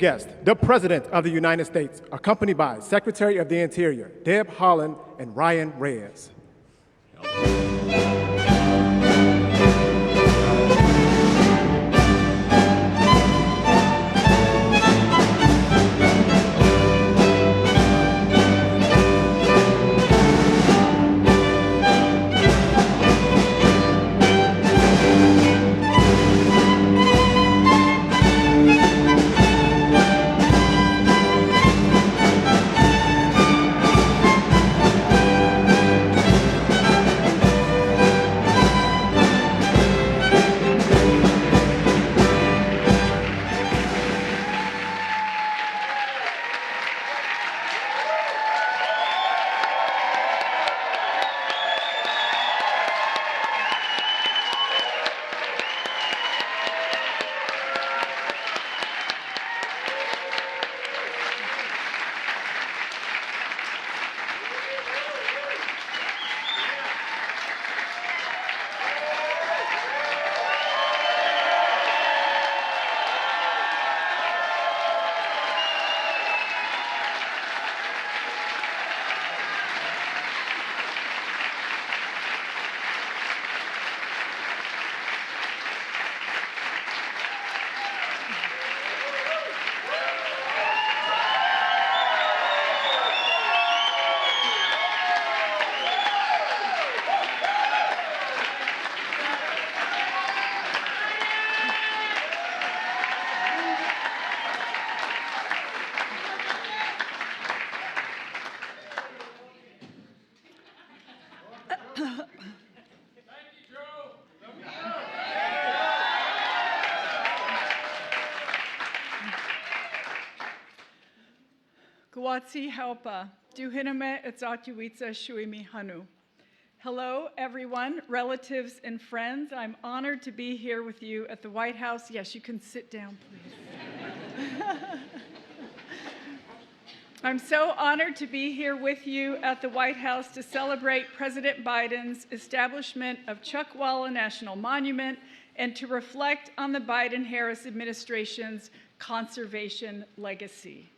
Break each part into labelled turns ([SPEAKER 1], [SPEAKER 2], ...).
[SPEAKER 1] Guest, the President of the United States, accompanied by Secretary of the Interior, Deb Haaland and Ryan Reyes.
[SPEAKER 2] Gwatsi Haupa, Duhiname Etzatuitza Shuimi Hanu. Hello, everyone, relatives and friends. I'm honored to be here with you at the White House. Yes, you can sit down, please. I'm so honored to be here with you at the White House to celebrate President Biden's establishment of Chuckwalla National Monument and to reflect on the Biden-Harris administration's conservation legacy.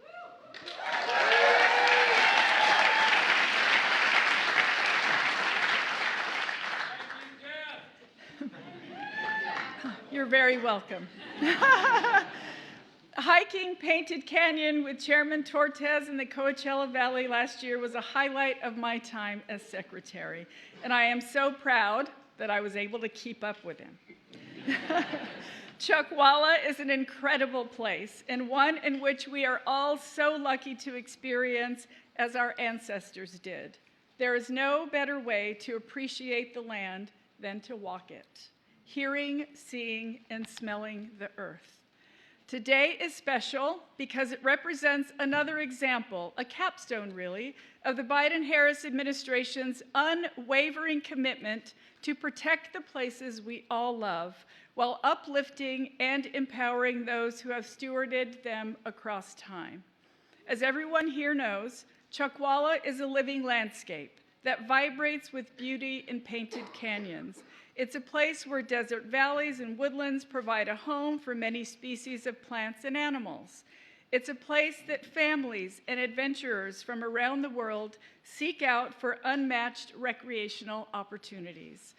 [SPEAKER 2] You're very welcome. Hiking Painted Canyon with Chairman Tortes in the Coachella Valley last year was a highlight of my time as secretary, and I am so proud that I was able to keep up with him. Chuckwalla is an incredible place and one in which we are all so lucky to experience as our ancestors did. There is no better way to appreciate the land than to walk it, hearing, seeing, and smelling the earth. Today is special because it represents another example, a capstone really, of the Biden-Harris administration's unwavering commitment to protect the places we all love while uplifting and empowering those who have stewarded them across time. As everyone here knows, Chuckwalla is a living landscape that vibrates with beauty in painted canyons. It's a place where desert valleys and woodlands provide a home for many species of plants and animals. It's a place that families and adventurers from around the world seek out for unmatched recreational opportunities.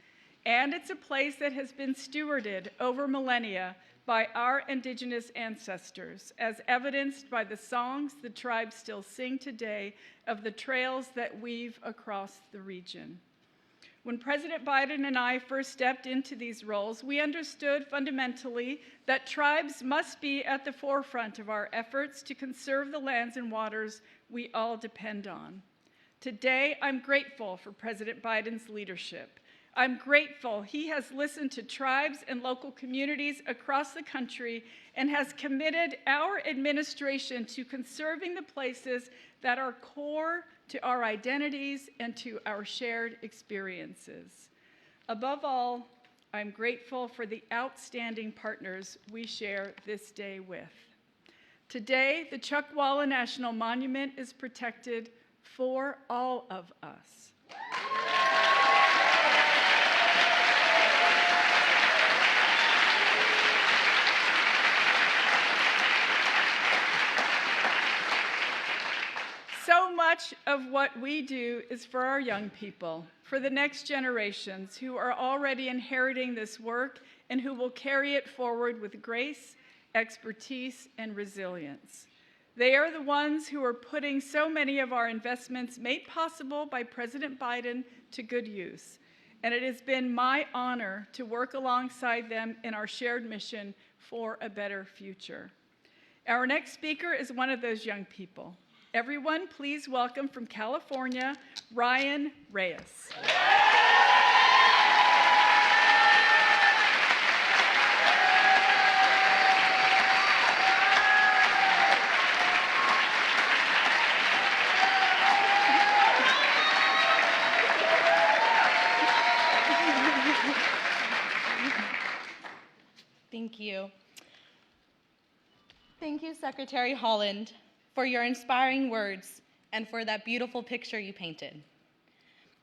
[SPEAKER 2] And it's a place that has been stewarded over millennia by our indigenous ancestors, as evidenced by the songs the tribes still sing today of the trails that weave across the region. When President Biden and I first stepped into these roles, we understood fundamentally that tribes must be at the forefront of our efforts to conserve the lands and waters we all depend on. Today, I'm grateful for President Biden's leadership. I'm grateful he has listened to tribes and local communities across the country and has committed our administration to conserving the places that are core to our identities and to our shared experiences. Above all, I'm grateful for the outstanding partners we share this day with. Today, the Chuckwalla National Monument is protected for all of us. of what we do is for our young people, for the next generations who are already inheriting this work and who will carry it forward with grace, expertise, and resilience. They are the ones who are putting so many of our investments made possible by President Biden to good use. And it has been my honor to work alongside them in our shared mission for a better future. Our next speaker is one of those young people. Everyone, please welcome from California, Ryan Reyes.
[SPEAKER 3] Thank you. Thank you, Secretary Holland, for your inspiring words and for that beautiful picture you painted.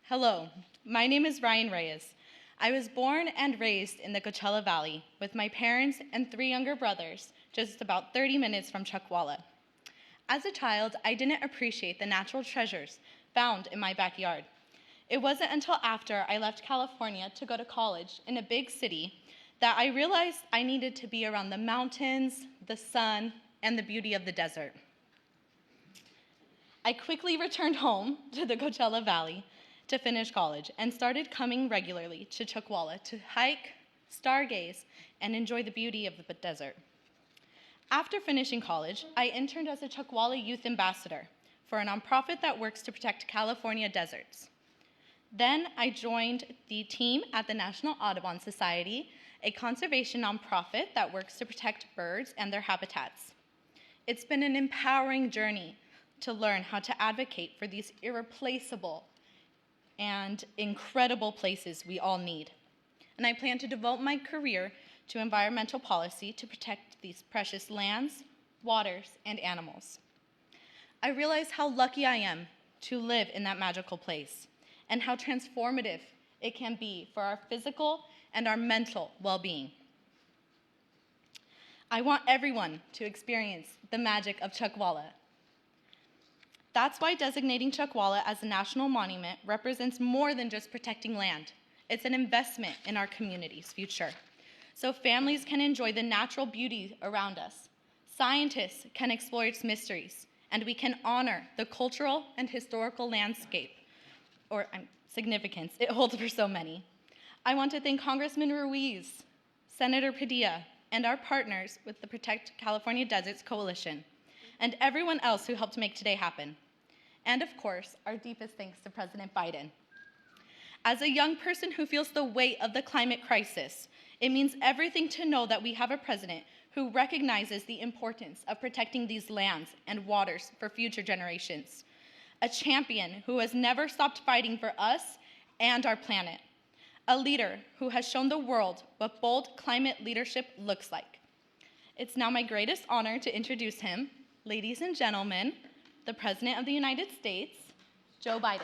[SPEAKER 3] Hello, my name is Ryan Reyes. I was born and raised in the Coachella Valley with my parents and 3 younger brothers, just about 30 minutes from Chuckwalla. As a child, I didn't appreciate the natural treasures found in my backyard. It wasn't until after I left California to go to college in a big city that I realized I needed to be around the mountains, the sun, and the beauty of the desert. I quickly returned home to the Coachella Valley to finish college and started coming regularly to Chuckwalla to hike, stargaze, and enjoy the beauty of the desert. After finishing college, I interned as a Chuckwalla Youth Ambassador for a nonprofit that works to protect California deserts. Then I joined the team at the National Audubon Society, a conservation nonprofit that works to protect birds and their habitats. It's been an empowering journey to learn how to advocate for these irreplaceable and incredible places we all need. And I plan to devote my career to environmental policy to protect these precious lands, waters, and animals. I realize how lucky I am to live in that magical place and how transformative it can be for our physical and our mental well-being. I want everyone to experience the magic of Chuckwalla. That's why designating Chuckwalla as a national monument represents more than just protecting land. It's an investment in our community's future, so families can enjoy the natural beauty around us. Scientists can explore its mysteries, and we can honor the cultural and historical landscape, or significance it holds for so many. I want to thank Congressman Ruiz, Senator Padilla, and our partners with the Protect California Deserts Coalition, and everyone else who helped make today happen. And of course, our deepest thanks to President Biden. As a young person who feels the weight of the climate crisis, it means everything to know that we have a president who recognizes the importance of protecting these lands and waters for future generations. A champion who has never stopped fighting for us and our planet. A leader who has shown the world what bold climate leadership looks like. It's now my greatest honor to introduce him, ladies and gentlemen, the President of the United States, Joe Biden.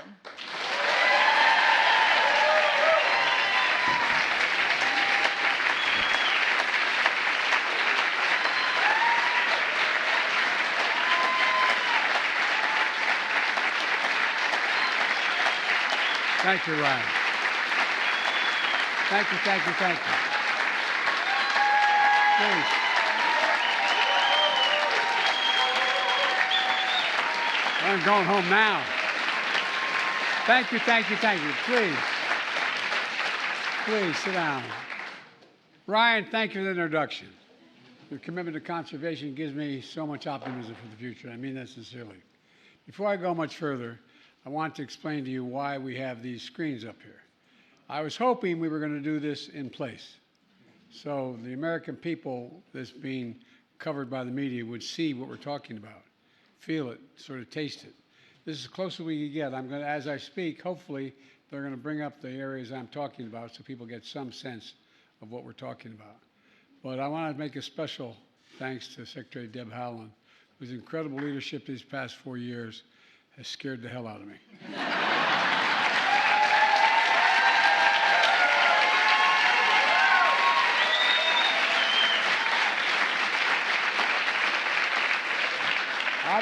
[SPEAKER 4] Thank you, Ryan. Thank you, thank you, thank you. Please. I'm going home now. Thank you, thank you, thank you. Please sit down. Ryan, thank you for the introduction. Your commitment to conservation gives me so much optimism for the future. I mean that sincerely. Before I go much further, I want to explain to you why we have these screens up here. I was hoping we were going to do this in place, so the American people that's being covered by the media would see what we're talking about, feel it, sort of taste it. This is as close as we can get. I'm going to, as I speak, hopefully they're going to bring up the areas I'm talking about so people get some sense of what we're talking about. But I want to make a special thanks to Secretary Deb Haaland, whose incredible leadership these past 4 years has scared the hell out of me.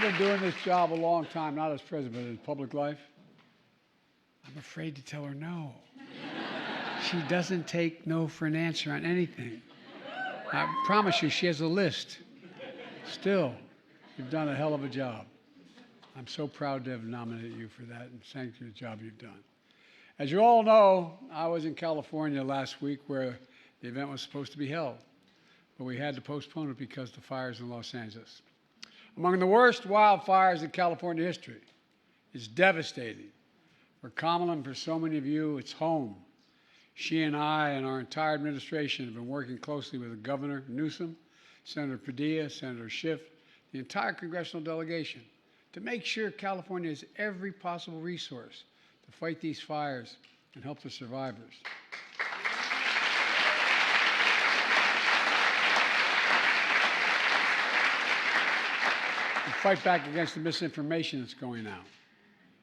[SPEAKER 4] been doing this job a long time, not as president, but in public life. I'm afraid to tell her no. She doesn't take no for an answer on anything. I promise you, she has a list. Still, you've done a hell of a job. I'm so proud to have nominated you for that, and thank you for the job you've done. As you all know, I was in California last week where the event was supposed to be held, but we had to postpone it because of the fires in Los Angeles. Among the worst wildfires in California history. It's devastating. For Kamala and for so many of you, it's home. She and I and our entire administration have been working closely with Governor Newsom, Senator Padilla, Senator Schiff, the entire congressional delegation to make sure California has every possible resource to fight these fires and help the survivors. And fight back against the misinformation that's going out.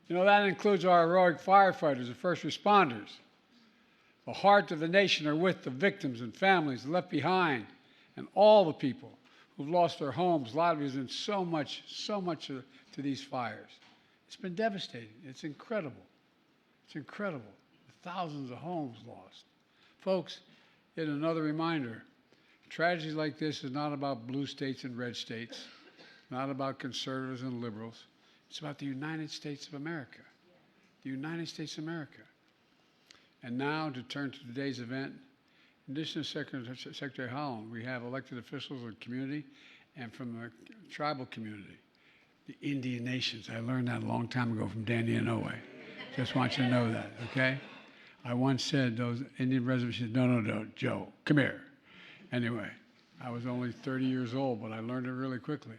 [SPEAKER 4] You know, that includes our heroic firefighters and first responders. The heart of the nation are with the victims and families left behind and all the people who've lost their homes, livelihoods, and so much to these fires. It's been devastating. It's incredible. It's incredible. The thousands of homes lost. Folks, yet another reminder, tragedies like this is not about blue states and red states, not about conservatives and liberals. It's about the United States of America. The United States of America. And now, to turn to today's event, in addition to Secretary Holland, we have elected officials of the community and from the tribal community, the Indian nations. I learned that a long time ago from Danny Inouye. Just want you to know that, okay? I once said those Indian reservations, no, Joe, come here. Anyway, I was only 30 years old, but I learned it really quickly.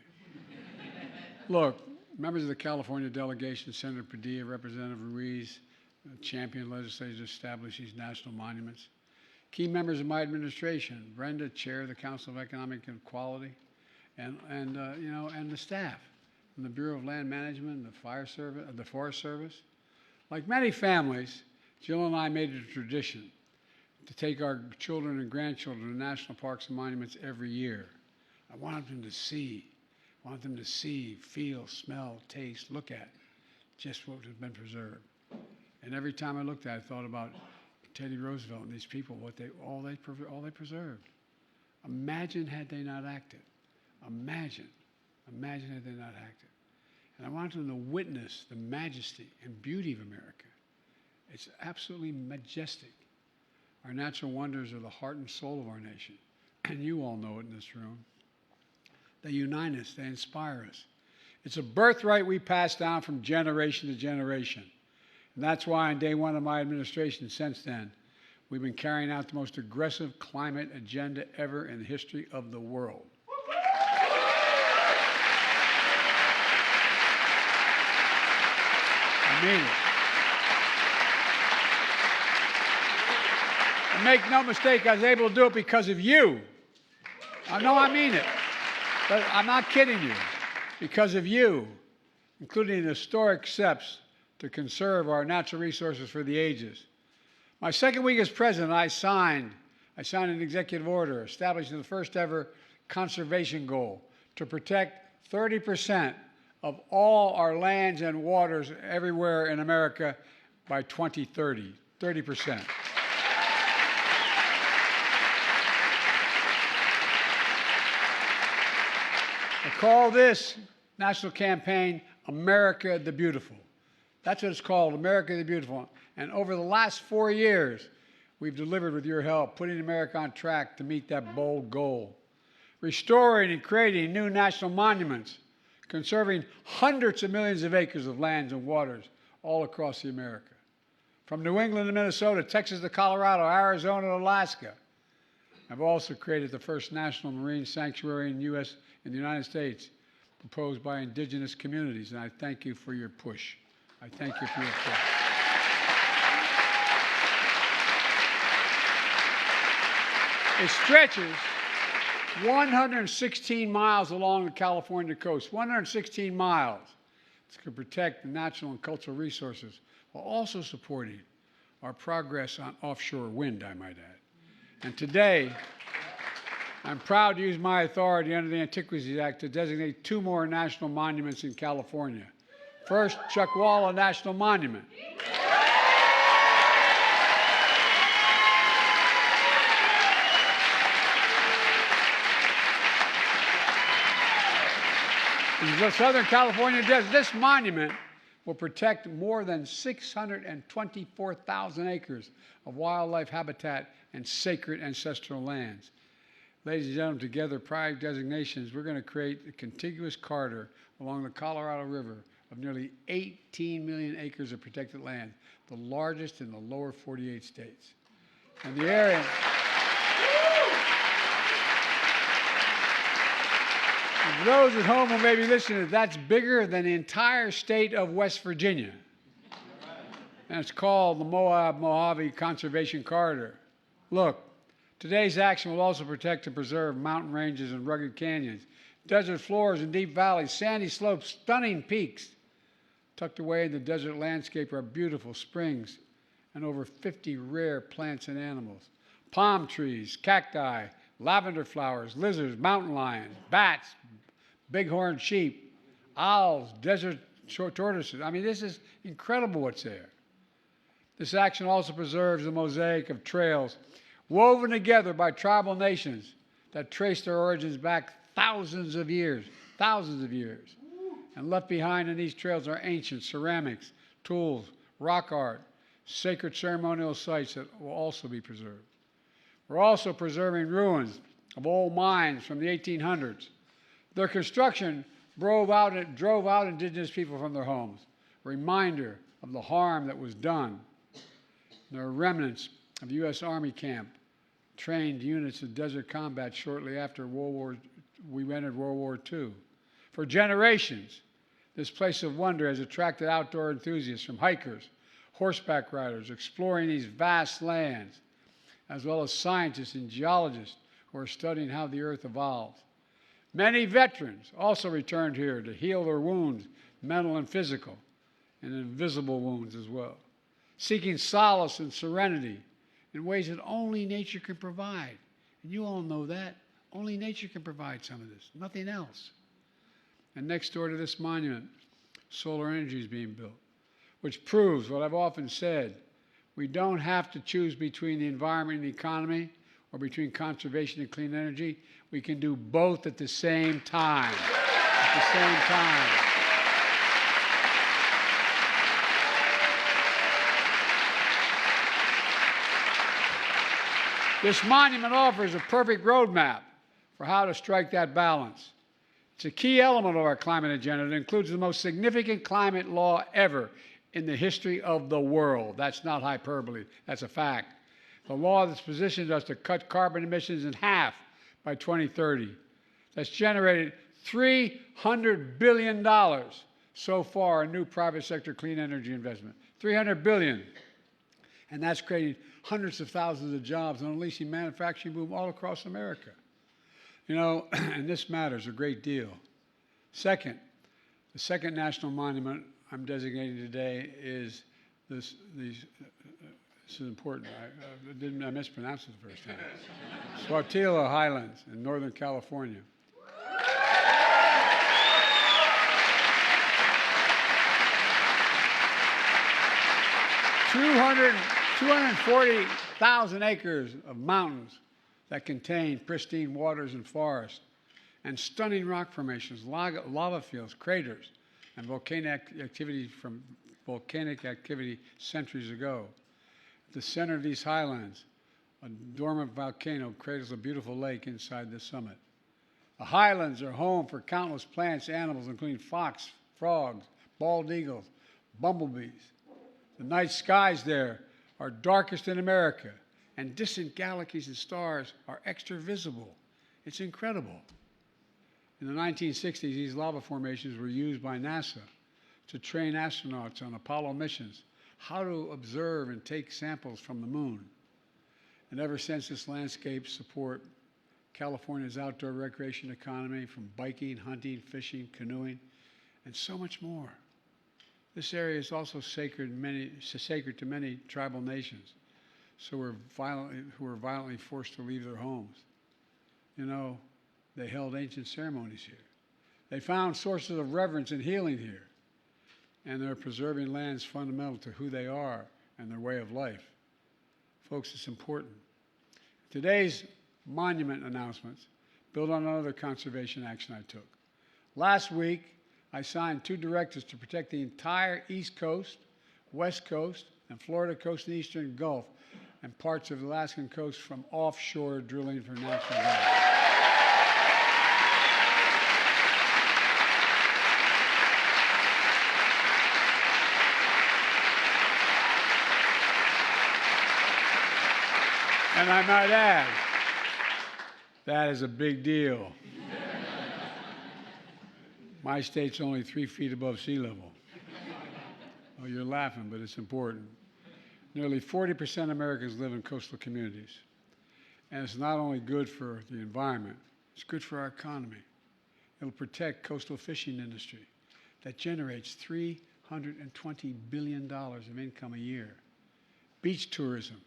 [SPEAKER 4] Look, members of the California delegation, Senator Padilla, Representative Ruiz, champion legislators to establish these national monuments. Key members of my administration, Brenda, Chair of the Council of Economic Equality, and the staff from the Bureau of Land Management, the Fire Service, the Forest Service. Like many families, Jill and I made it a tradition to take our children and grandchildren to national parks and monuments every year. I wanted them to see, feel, smell, taste, look at just what has been preserved. And every time I looked at it, I thought about Teddy Roosevelt and these people, all they preserved. Imagine had they not acted. Imagine had they not acted. And I wanted them to witness the majesty and beauty of America. It's absolutely majestic. Our natural wonders are the heart and soul of our nation. And you all know it in this room. They unite us, they inspire us. It's a birthright we pass down from generation to generation. And that's why on day one of my administration since then, we've been carrying out the most aggressive climate agenda ever in the history of the world. I mean it. And make no mistake, I was able to do it because of you. I mean it. But I'm not kidding you. Because of you, including the historic steps to conserve our natural resources for the ages. My second week as president, I signed an executive order establishing the first ever conservation goal to protect 30% of all our lands and waters everywhere in America by 2030. 30%. I call this national campaign America the Beautiful. That's what it's called, America the Beautiful. And over the last 4 years, we've delivered with your help, putting America on track to meet that bold goal. Restoring and creating new national monuments, conserving hundreds of millions of acres of lands and waters all across America. From New England to Minnesota, Texas to Colorado, Arizona to Alaska. I've also created the first national marine sanctuary in the United States, proposed by indigenous communities, and I thank you for your push. I thank you for your push. It stretches 116 miles along the California coast, 116 miles to protect the natural and cultural resources while also supporting our progress on offshore wind, I might add. And today, I'm proud to use my authority under the Antiquities Act to designate 2 more national monuments in California. First, Chuckwalla National Monument. In the Southern California desert, this monument will protect more than 624,000 acres of wildlife habitat and sacred ancestral lands. Ladies and gentlemen, together, prior designations, we're going to create a contiguous corridor along the Colorado River of nearly 18 million acres of protected land, the largest in the lower 48 states. And the area... For those at home who may be listening, that's bigger than the entire state of West Virginia. And it's called the Moab-Mojave Conservation Corridor. Look, today's action will also protect and preserve mountain ranges and rugged canyons, desert floors and deep valleys, sandy slopes, stunning peaks. Tucked away in the desert landscape are beautiful springs and over 50 rare plants and animals. Palm trees, cacti, lavender flowers, lizards, mountain lions, bats, bighorn sheep, owls, desert tortoises. I mean, this is incredible what's there. This action also preserves the mosaic of trails woven together by tribal nations that trace their origins back thousands of years. And left behind in these trails are ancient ceramics, tools, rock art, sacred ceremonial sites that will also be preserved. We're also preserving ruins of old mines from the 1800s. Their construction drove out indigenous people from their homes, a reminder of the harm that was done. There are remnants of the U.S. Army camp, trained units of desert combat shortly after we entered World War II. For generations, this place of wonder has attracted outdoor enthusiasts from hikers, horseback riders, exploring these vast lands, as well as scientists and geologists who are studying how the earth evolved. Many veterans also returned here to heal their wounds, mental and physical, and invisible wounds as well, seeking solace and serenity in ways that only nature can provide. And you all know that. Only nature can provide some of this, nothing else. And next door to this monument, solar energy is being built, which proves what I've often said. We don't have to choose between the environment and the economy or between conservation and clean energy. We can do both at the same time. At the same time. This monument offers a perfect roadmap for how to strike that balance. It's a key element of our climate agenda that includes the most significant climate law ever in the history of the world. That's not hyperbole, that's a fact. The law that's positioned us to cut carbon emissions in half by 2030. That's generated $300 billion so far in new private sector clean energy investment. $300 billion. And that's creating hundreds of thousands of jobs and unleashing manufacturing boom all across America. You know, and this matters a great deal. Second, the second national monument I'm designating today is this is important. I mispronounced it the first time. Swatila Highlands in Northern California. $240,000 acres of mountains that contain pristine waters and forests, and stunning rock formations, lava fields, craters, and volcanic activity centuries ago. At the center of these highlands, a dormant volcano cradles a beautiful lake inside the summit. The highlands are home for countless plants, animals, including fox, frogs, bald eagles, bumblebees. The night skies there are darkest in America, and distant galaxies and stars are extra visible. It's incredible. In the 1960s, these lava formations were used by NASA to train astronauts on Apollo missions how to observe and take samples from the moon. And ever since, this landscape support California's outdoor recreation economy, from biking, hunting, fishing, canoeing, and so much more. This area is also sacred to many tribal nations, who were violently forced to leave their homes. You know, they held ancient ceremonies here. They found sources of reverence and healing here. And they're preserving lands fundamental to who they are and their way of life. Folks, it's important. Today's monument announcements build on another conservation action I took. Last week, I signed 2 directives to protect the entire East Coast, West Coast, and Florida coast and Eastern Gulf, and parts of the Alaskan coast from offshore drilling for natural gas. And I might add, that is a big deal. My state's only 3 feet above sea level. Oh, you're laughing, but it's important. Nearly 40% of Americans live in coastal communities. And it's not only good for the environment, it's good for our economy. It'll protect coastal fishing industry that generates $320 billion of income a year. Beach tourism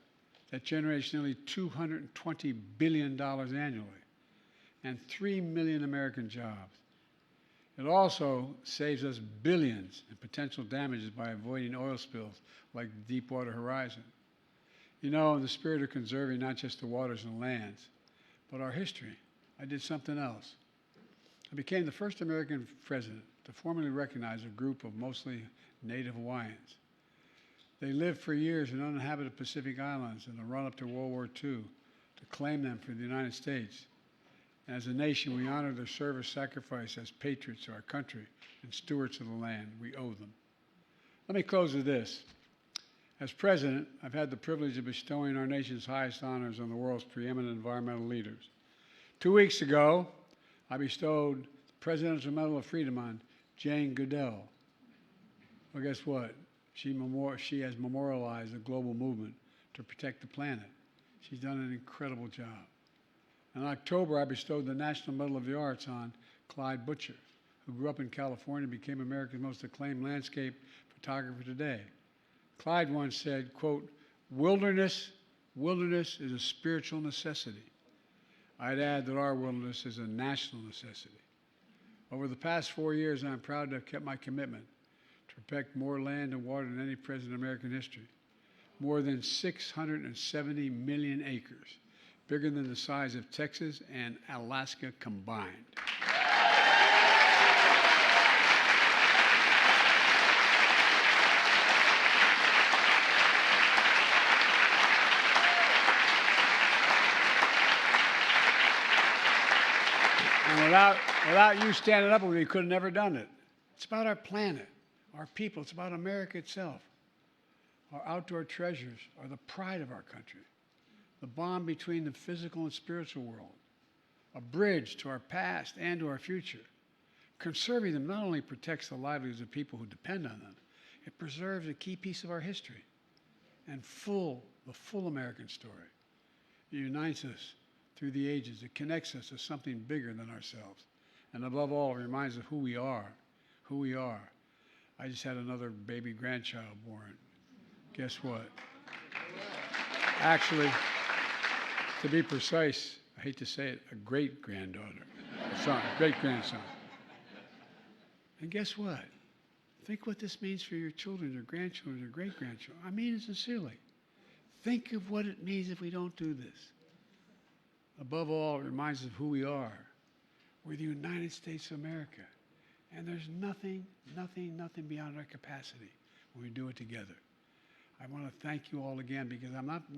[SPEAKER 4] that generates nearly $220 billion annually, and 3 million American jobs. It also saves us billions in potential damages by avoiding oil spills like the Deepwater Horizon. You know, in the spirit of conserving not just the waters and lands, but our history, I did something else. I became the first American president to formally recognize a group of mostly Native Hawaiians. They lived for years in uninhabited Pacific Islands in the run-up to World War II to claim them for the United States. And as a nation, we honor their service sacrifice as patriots of our country and stewards of the land. We owe them. Let me close with this. As president, I've had the privilege of bestowing our nation's highest honors on the world's preeminent environmental leaders. 2 weeks ago, I bestowed the Presidential Medal of Freedom on Jane Goodell. Well, guess what? She has memorialized a global movement to protect the planet. She's done an incredible job. In October, I bestowed the National Medal of the Arts on Clyde Butcher, who grew up in California and became America's most acclaimed landscape photographer today. Clyde once said, quote, wilderness is a spiritual necessity. I'd add that our wilderness is a national necessity. Over the past 4 years, I'm proud to have kept my commitment to protect more land and water than any president in American history. More than 670 million acres, bigger than the size of Texas and Alaska combined. And without you standing up with me, we could have never done it. It's about our planet, our people. It's about America itself. Our outdoor treasures are the pride of our country, the bond between the physical and spiritual world, a bridge to our past and to our future. Conserving them not only protects the livelihoods of people who depend on them, it preserves a key piece of our history and the full American story. It unites us through the ages. It connects us to something bigger than ourselves. And above all, it reminds us of who we are. I just had another baby grandchild born. Guess what? Actually, to be precise, I hate to say it, a great-granddaughter, a great-grandson. And guess what? Think what this means for your children, your grandchildren, your great-grandchildren. I mean it sincerely. Think of what it means if we don't do this. Above all, it reminds us of who we are. We're the United States of America. And there's nothing beyond our capacity when we do it together. I want to thank you all again because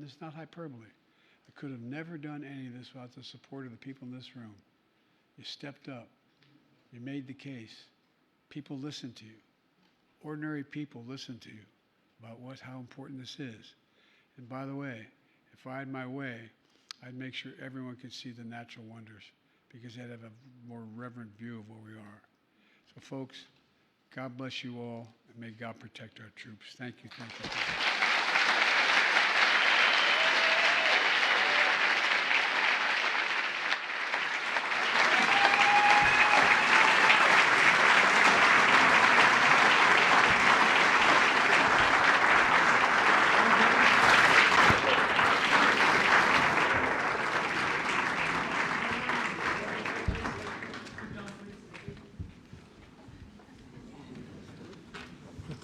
[SPEAKER 4] it's not hyperbole. I could have never done any of this without the support of the people in this room. You stepped up. You made the case. People listened to you. Ordinary people listened to you about how important this is. And by the way, if I had my way, I'd make sure everyone could see the natural wonders because they'd have a more reverent view of where we are. So folks, God bless you all, and may God protect our troops. Thank you.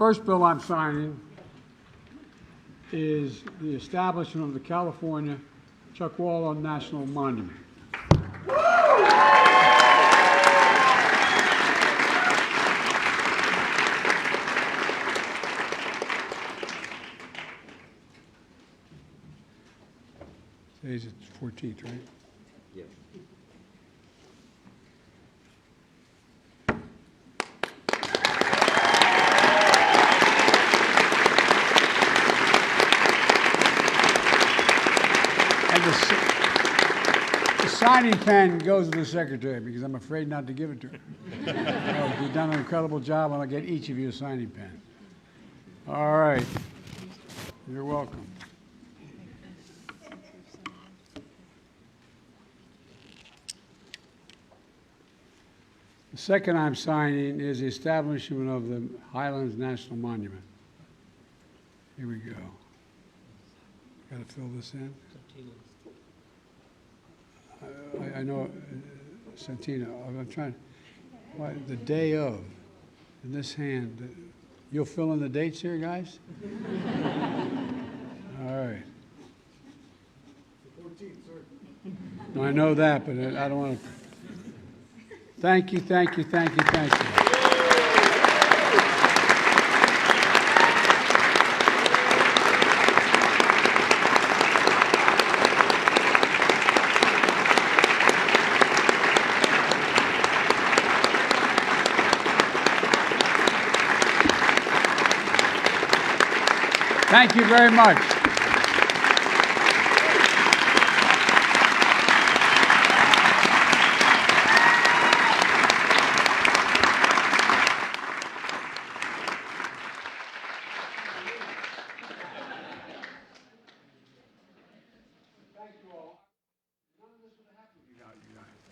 [SPEAKER 4] first bill I'm signing is the establishment of the California Chuckwalla National Monument. Today's the 14th, right?
[SPEAKER 5] Yes.
[SPEAKER 4] And the signing pen goes to the secretary because I'm afraid not to give it to her. Oh, you've done an incredible job, and I'll get each of you a signing pen. All right. You're welcome. The second I'm signing is the establishment of the Highlands National Monument. Here we go. Got to fill this in. I know, Santino, I'm trying, the day of, in this hand, you'll fill in the dates here, guys? All right. No, I know that, but I don't want to. Thank you, thank you, thank you, thank you. Thank you very much.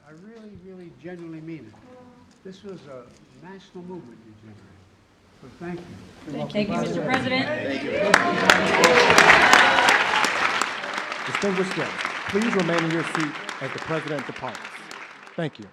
[SPEAKER 4] I really, really genuinely mean it. This was a national movement you generated. So thank you.
[SPEAKER 6] Thank you, Mr. President.
[SPEAKER 1] Distinguished guests, please remain in your seat as the President departs. Thank you.